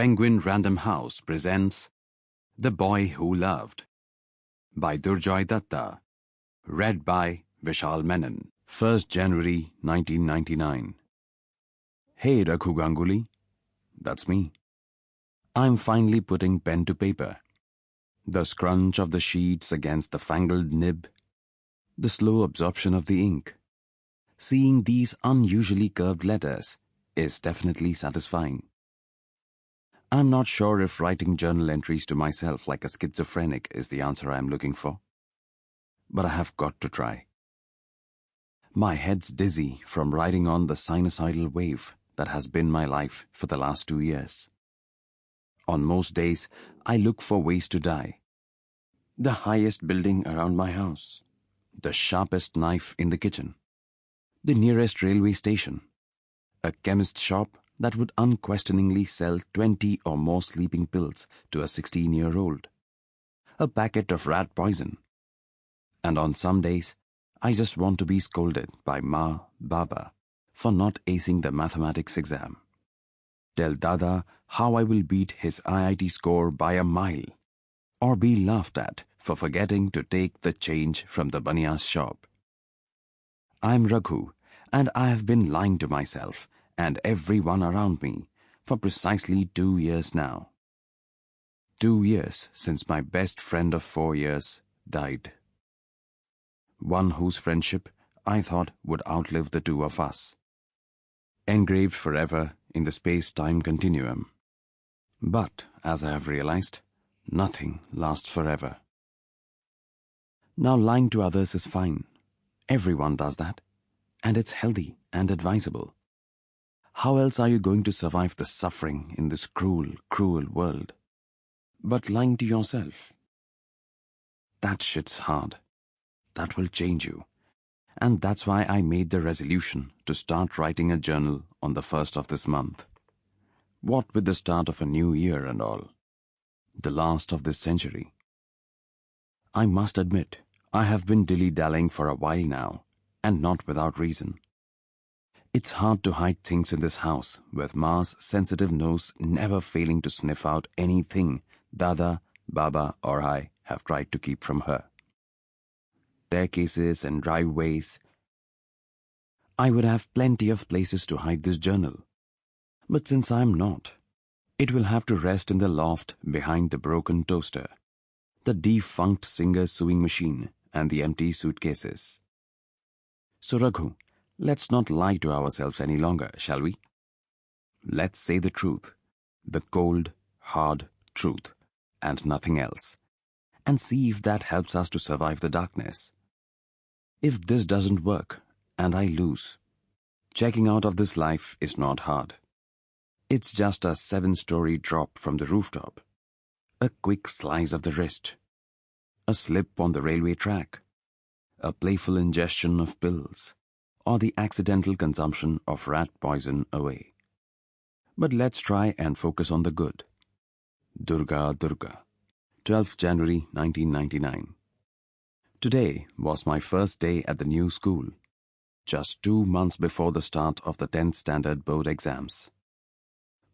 Penguin Random House presents The Boy Who Loved by Durjoy Datta, read by Vishal Menon, 1st January 1999. Hey Raghu Ganguly, that's me. I'm finally putting pen to paper. The scrunch of the sheets against the fangled nib, the slow absorption of the ink. Seeing these unusually curved letters is definitely satisfying. I'm not sure if writing journal entries to myself like a schizophrenic is the answer I'm looking for, but I have got to try. My head's dizzy from riding on the sinusoidal wave that has been my life for the last 2 years. On most days, I look for ways to die. The highest building around my house, the sharpest knife in the kitchen, the nearest railway station, a chemist's shop that would unquestioningly sell 20 or more sleeping pills to a 16-year-old, a packet of rat poison. And on some days, I just want to be scolded by Ma, Baba for not acing the mathematics exam. Tell Dada how I will beat his IIT score by a mile, or be laughed at for forgetting to take the change from the baniya's shop. I'm Raghu, and I have been lying to myself and everyone around me for precisely 2 years now. 2 years since my best friend of 4 years died. One whose friendship I thought would outlive the two of us. Engraved forever in the space-time continuum. But, as I have realized, nothing lasts forever. Now lying to others is fine. Everyone does that, and it's healthy and advisable. How else are you going to survive the suffering in this cruel, cruel world? But lying to yourself. That shit's hard. That will change you. And that's why I made the resolution to start writing a journal on the 1st of this month. What with the start of a new year and all. The last of this century. I must admit, I have been dilly-dallying for a while now, and not without reason. It's hard to hide things in this house, with Ma's sensitive nose never failing to sniff out anything Dada, Baba or I have tried to keep from her. Staircases and driveways. I would have plenty of places to hide this journal. But since I'm not, it will have to rest in the loft behind the broken toaster, the defunct Singer's sewing machine and the empty suitcases. So Raghu, let's not lie to ourselves any longer, shall we? Let's say the truth, the cold, hard truth, and nothing else, and see if that helps us to survive the darkness. If this doesn't work, and I lose, checking out of this life is not hard. It's just a 7-story drop from the rooftop, a quick slice of the wrist, a slip on the railway track, a playful ingestion of pills, or the accidental consumption of rat poison away. But let's try and focus on the good. Durga Durga, 12th January 1999. Today was my first day at the new school, just 2 months before the start of the 10th standard board exams.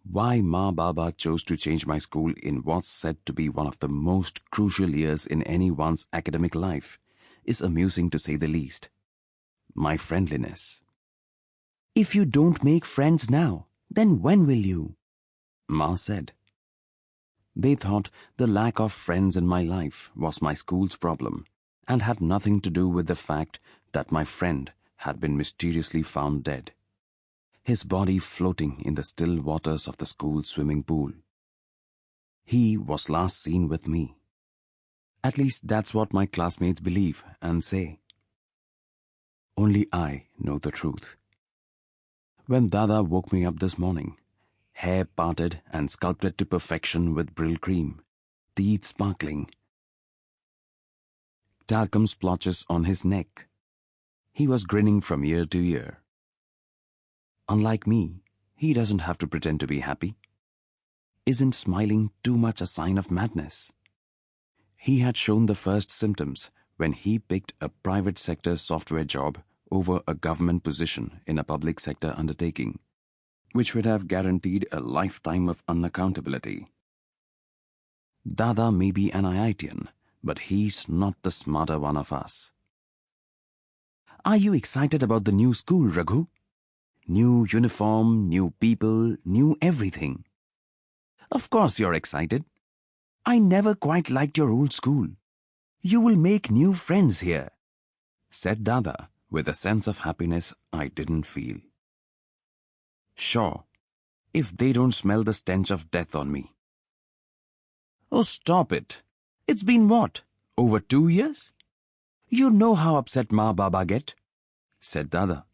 Why Ma Baba chose to change my school in what's said to be one of the most crucial years in anyone's academic life is amusing to say the least. My friendliness. If you don't make friends now, then when will you? Ma said. They thought the lack of friends in my life was my school's problem and had nothing to do with the fact that my friend had been mysteriously found dead, his body floating in the still waters of the school swimming pool. He was last seen with me. At least that's what my classmates believe and say. Only I know the truth. When Dada woke me up this morning, hair parted and sculpted to perfection with Brill cream, teeth sparkling, talcum splotches on his neck, he was grinning from ear to ear. Unlike me, he doesn't have to pretend to be happy. Isn't smiling too much a sign of madness? He had shown the first symptoms when he picked a private sector software job over a government position in a public sector undertaking, which would have guaranteed a lifetime of unaccountability. Dada may be an IITian, but he's not the smarter one of us. Are you excited about the new school, Raghu? New uniform, new people, new everything. Of course you're excited. I never quite liked your old school. You will make new friends here, said Dada with a sense of happiness I didn't feel. Sure, if they don't smell the stench of death on me. Oh, stop it. It's been what, over 2 years? You know how upset Ma Baba get, said Dada.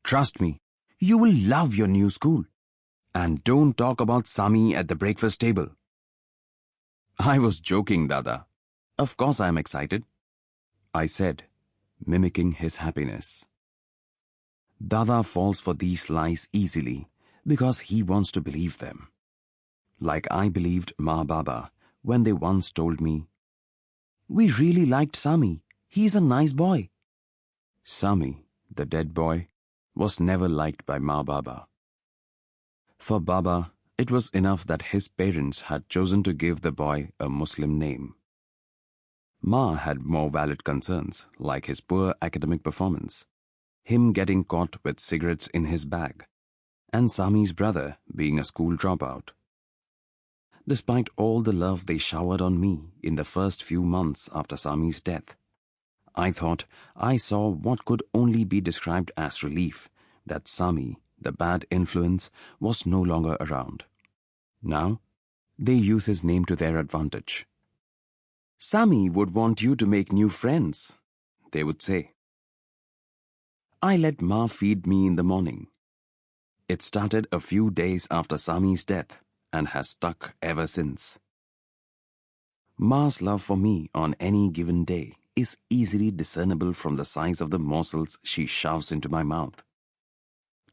Trust me, you will love your new school. And don't talk about Sami at the breakfast table. I was joking, Dada. Of course I am excited, I said, mimicking his happiness. Dada falls for these lies easily because he wants to believe them. Like I believed Ma Baba when they once told me, "We really liked Sami. He's a nice boy." Sami, the dead boy, was never liked by Ma Baba. For Baba, it was enough that his parents had chosen to give the boy a Muslim name. Ma had more valid concerns, like his poor academic performance, him getting caught with cigarettes in his bag, and Sami's brother being a school dropout. Despite all the love they showered on me in the first few months after Sami's death, I thought I saw what could only be described as relief that Sami, the bad influence, was no longer around. Now, they use his name to their advantage. Sami would want you to make new friends, they would say. I let Ma feed me in the morning. It started a few days after Sami's death and has stuck ever since. Ma's love for me on any given day is easily discernible from the size of the morsels she shoves into my mouth.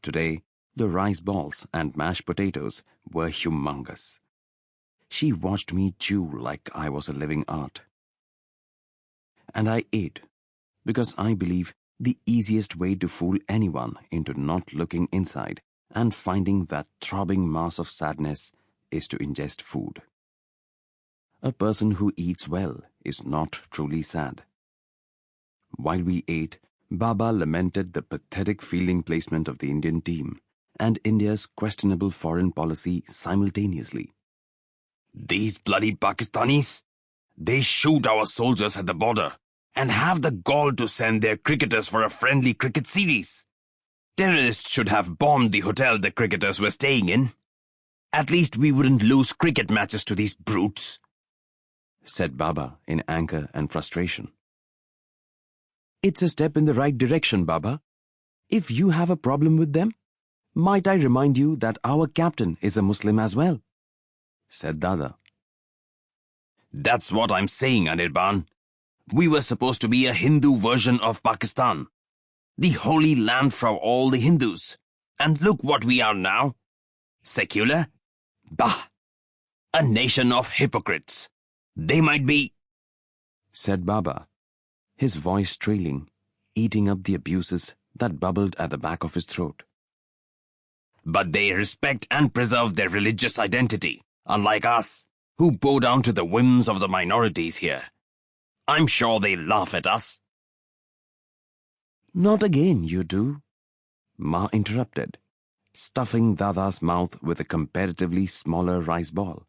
Today, the rice balls and mashed potatoes were humongous. She watched me chew like I was a living art. And I ate, because I believe the easiest way to fool anyone into not looking inside and finding that throbbing mass of sadness is to ingest food. A person who eats well is not truly sad. While we ate, Baba lamented the pathetic fielding placement of the Indian team and India's questionable foreign policy simultaneously. These bloody Pakistanis! They shoot our soldiers at the border and have the gall to send their cricketers for a friendly cricket series. Terrorists should have bombed the hotel the cricketers were staying in. At least we wouldn't lose cricket matches to these brutes, said Baba in anger and frustration. It's a step in the right direction, Baba. If you have a problem with them, might I remind you that our captain is a Muslim as well, said Dada. That's what I'm saying, Anirban. We were supposed to be a Hindu version of Pakistan, the holy land for all the Hindus. And look what we are now. Secular? Bah! A nation of hypocrites. They might be, said Baba, his voice trailing, eating up the abuses that bubbled at the back of his throat. But they respect and preserve their religious identity, unlike us, who bow down to the whims of the minorities here. I'm sure they laugh at us. Not again, you do, Ma interrupted, stuffing Dada's mouth with a comparatively smaller rice ball,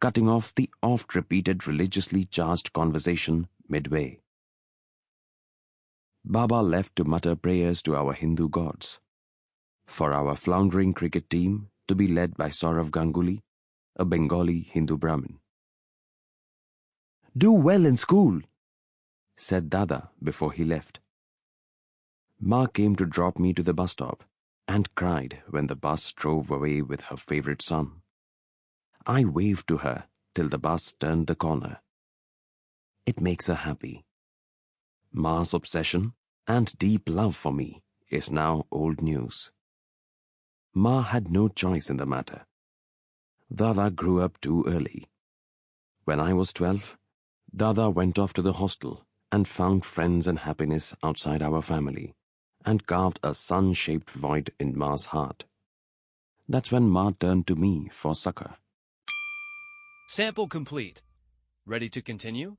cutting off the oft-repeated religiously charged conversation midway. Baba left to mutter prayers to our Hindu gods, for our floundering cricket team to be led by Saurav Ganguly, a Bengali Hindu Brahmin. Do well in school, said Dada before he left. Ma came to drop me to the bus stop and cried when the bus drove away with her favorite son. I waved to her till the bus turned the corner. It makes her happy. Ma's obsession and deep love for me is now old news. Ma had no choice in the matter. Dada grew up too early. When I was 12, Dada went off to the hostel and found friends and happiness outside our family and carved a sun-shaped void in Ma's heart. That's when Ma turned to me for succor. Sample complete. Ready to continue?